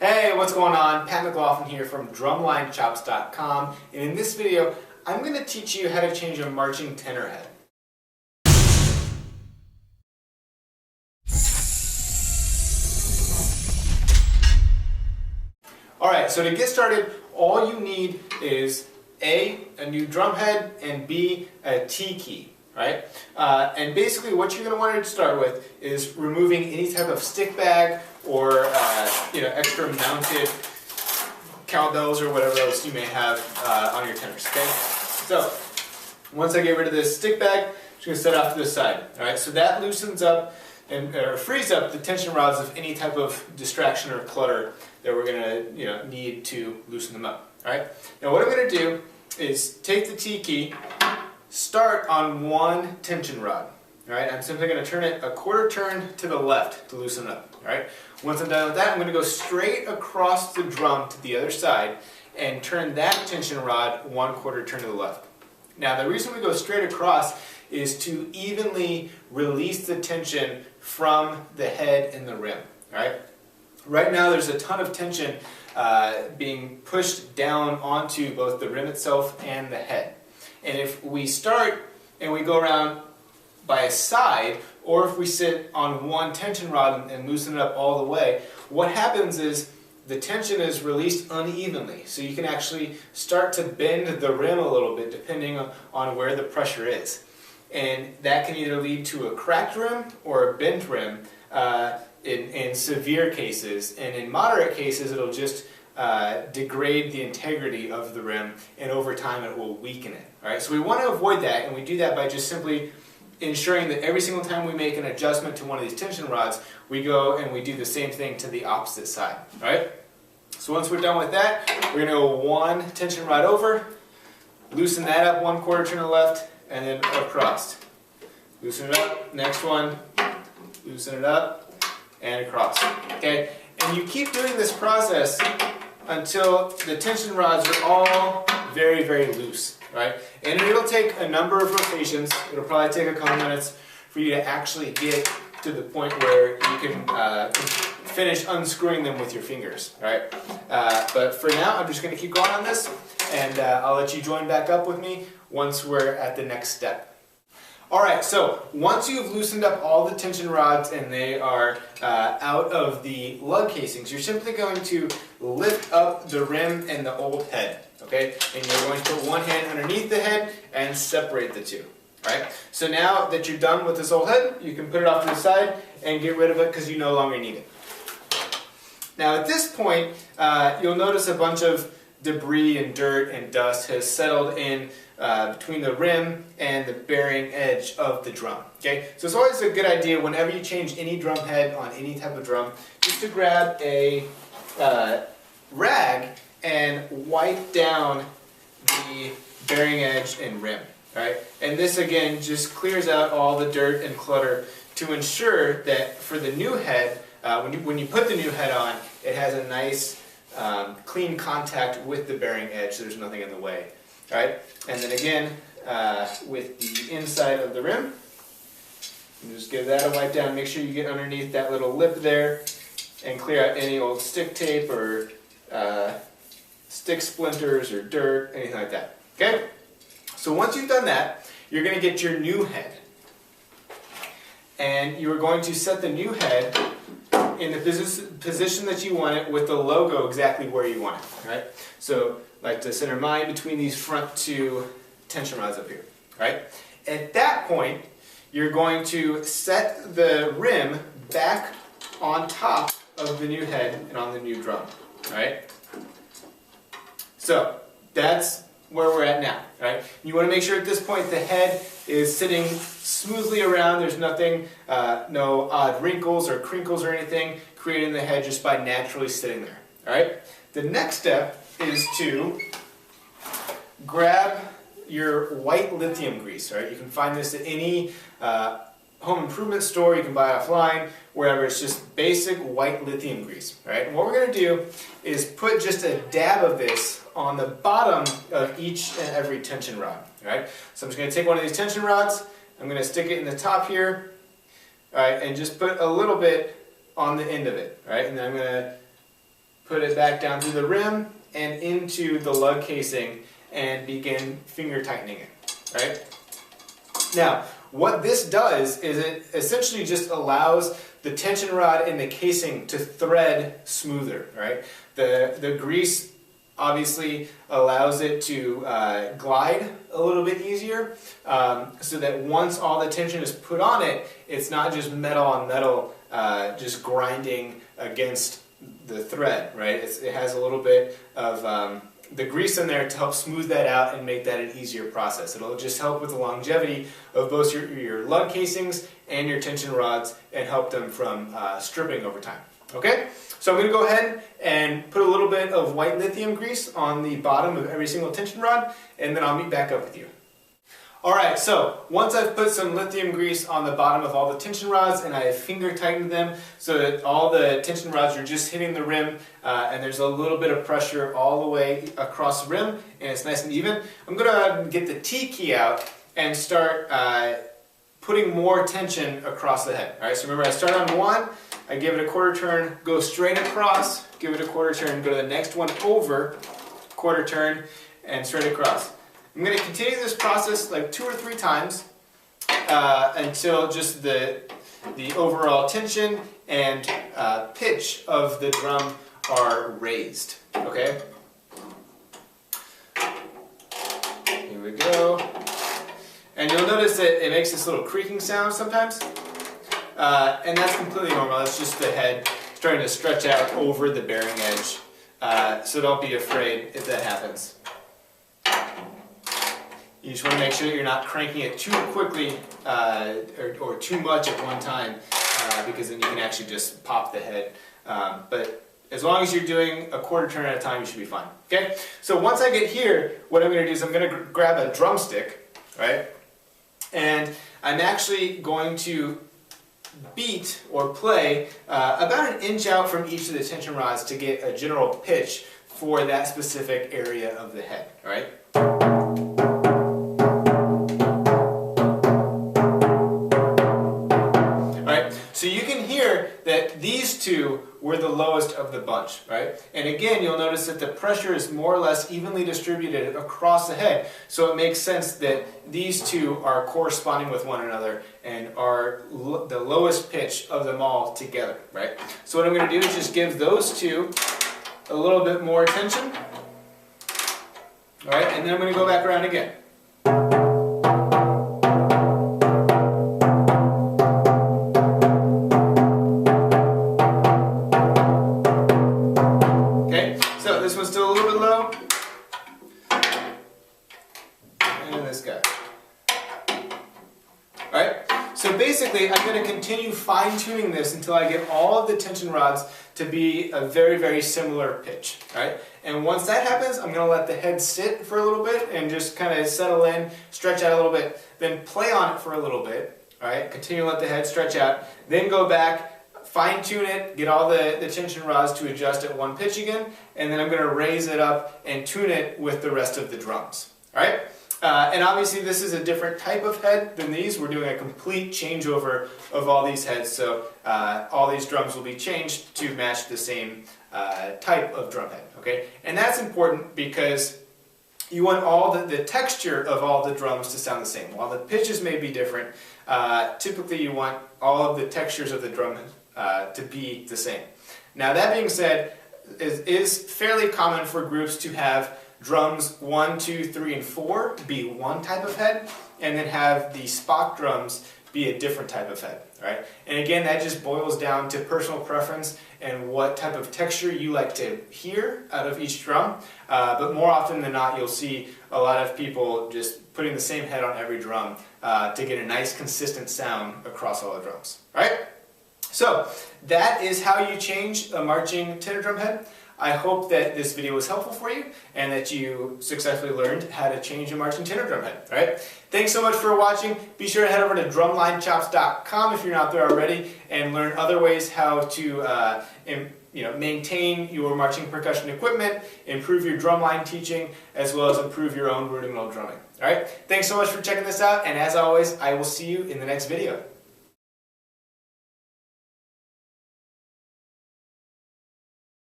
Hey, what's going on? Pat McLaughlin here from DrumlineChops.com, and in this video I'm going to teach you how to change a marching tenor head. Alright, so to get started, all you need is A, a new drum head, and B, a T key. Right? And basically what you're going to want to start with is removing any type of stick bag or extra mounted cowbells or whatever else you may have on your tenors. Okay? So once I get rid of this stick bag, I'm just going to set it off to the side. Alright, so that loosens up or frees up the tension rods of any type of distraction or clutter that we're going to need to loosen them up. Alright? Now what I'm going to do is take the T key, start on one tension rod. Alright, I'm simply going to turn it a quarter turn to the left to loosen it up. Alright, once I'm done with that, I'm going to go straight across the drum to the other side and turn that tension rod 1/4 turn to the left. Now the reason we go straight across is to evenly release the tension from the head and the rim. Alright, right now there's a ton of tension being pushed down onto both the rim itself and the head. And if we start and we go around by a side, or if we sit on one tension rod and loosen it up all the way, what happens is the tension is released unevenly. So you can actually start to bend the rim a little bit depending on where the pressure is. And that can either lead to a cracked rim or a bent rim in severe cases. And in moderate cases, it'll just degrade the integrity of the rim, and over time it will weaken it. Alright, so we want to avoid that, and we do that by just simply ensuring that every single time we make an adjustment to one of these tension rods, we go and we do the same thing to the opposite side. Alright, so once we're done with that, we're going to go one tension rod over, loosen that up 1/4 turn to the left, and then across. Loosen it up, next one, loosen it up, and across. Okay, and you keep doing this process until the tension rods are all very, very loose, right? And it'll take a number of rotations. It'll probably take a couple minutes for you to actually get to the point where you can finish unscrewing them with your fingers, right? But for now, I'm just going to keep going on this, and I'll let you join back up with me once we're at the next step. Alright, so once you've loosened up all the tension rods and they are out of the lug casings, you're simply going to lift up the rim and the old head, okay? And you're going to put one hand underneath the head and separate the two, alright? So now that you're done with this old head, you can put it off to the side and get rid of it because you no longer need it. Now at this point, you'll notice a bunch of debris and dirt and dust has settled in between the rim and the bearing edge of the drum. Okay, so it's always a good idea whenever you change any drum head on any type of drum, just to grab a rag and wipe down the bearing edge and rim. Right, and this again just clears out all the dirt and clutter to ensure that for the new head, when you put the new head on, it has a nice clean contact with the bearing edge, so there's nothing in the way. Alright, and then again, with the inside of the rim, you just give that a wipe down. Make sure you get underneath that little lip there and clear out any old stick tape or stick splinters or dirt, anything like that. Okay? So once you've done that, you're going to get your new head. And you are going to set the new head in the position that you want it with the logo exactly where you want it. Right? So like to center mine between these front two tension rods up here. Right? At that point, you're going to set the rim back on top of the new head and on the new drum. Right? So that's where we're at now. Right? You want to make sure at this point the head is sitting smoothly around. There's nothing, no odd wrinkles or crinkles or anything created in the head just by naturally sitting there. Alright? The next step is to grab your white lithium grease. Right? You can find this at any home improvement store. You can buy it offline, wherever. It's just basic white lithium grease. Right? And what we're going to do is put just a dab of this on the bottom of each and every tension rod. Right? So I'm just going to take one of these tension rods, I'm going to stick it in the top here, right, and just put a little bit on the end of it, right? And then I'm going to put it back down through the rim and into the lug casing and begin finger tightening it, right? Now, what this does is it essentially just allows the tension rod in the casing to thread smoother, right? The grease obviously allows it to glide a little bit easier, so that once all the tension is put on it, it's not just metal on metal just grinding against the thread, right? It has a little bit of the grease in there to help smooth that out and make that an easier process. It'll just help with the longevity of both your lug casings and your tension rods and help them from stripping over time. Okay? So I'm going to go ahead and put a little bit of white lithium grease on the bottom of every single tension rod, and then I'll meet back up with you. Alright, so once I've put some lithium grease on the bottom of all the tension rods and I have finger tightened them so that all the tension rods are just hitting the rim and there's a little bit of pressure all the way across the rim and it's nice and even, I'm going to get the T key out and start putting more tension across the head. Alright, so remember I start on one, I give it a quarter turn, go straight across, give it a quarter turn, go to the next one over, quarter turn, and straight across. I'm going to continue this process like 2 or 3 times until just the overall tension and pitch of the drum are raised. Okay? Here we go. And you'll notice that it makes this little creaking sound sometimes. And that's completely normal. That's just the head starting to stretch out over the bearing edge. So don't be afraid if that happens. You just want to make sure that you're not cranking it too quickly or too much at one time because then you can actually just pop the head. But as long as you're doing a quarter turn at a time, you should be fine. Okay? So once I get here, what I'm going to do is I'm going to grab a drumstick, right? And I'm actually going to beat or play about an inch out from each of the tension rods to get a general pitch for that specific area of the head, right? So you can hear that these two were the lowest of the bunch, right? And again, you'll notice that the pressure is more or less evenly distributed across the head. So it makes sense that these two are corresponding with one another and are the lowest pitch of them all together, right? So what I'm going to do is just give those two a little bit more tension. All right, and then I'm going to go back around again. This one's still a little bit low. And this guy. Alright, so basically I'm going to continue fine-tuning this until I get all of the tension rods to be a very, very similar pitch. Alright, and once that happens, I'm going to let the head sit for a little bit and just kind of settle in, stretch out a little bit, then play on it for a little bit. Alright, continue to let the head stretch out, then go back, fine-tune it, get all the tension rods to adjust at one pitch again, and then I'm going to raise it up and tune it with the rest of the drums. Alright? And obviously this is a different type of head than these. We're doing a complete changeover of all these heads, so all these drums will be changed to match the same type of drum head. Okay? And that's important because you want all the texture of all the drums to sound the same. While the pitches may be different, typically you want all of the textures of the drum to be the same. Now that being said, it is fairly common for groups to have drums 1, 2, 3, and 4 be one type of head, and then have the Spock drums be a different type of head. Right? And again, that just boils down to personal preference and what type of texture you like to hear out of each drum. But more often than not, you'll see a lot of people just putting the same head on every drum to get a nice consistent sound across all the drums. Right? So that is how you change a marching tenor drum head. I hope that this video was helpful for you and that you successfully learned how to change a marching tenor drum head. All right? Thanks so much for watching. Be sure to head over to drumlinechops.com if you're not there already and learn other ways how to maintain your marching percussion equipment, improve your drumline teaching, as well as improve your own rudimental drumming. All right? Thanks so much for checking this out, and as always, I will see you in the next video.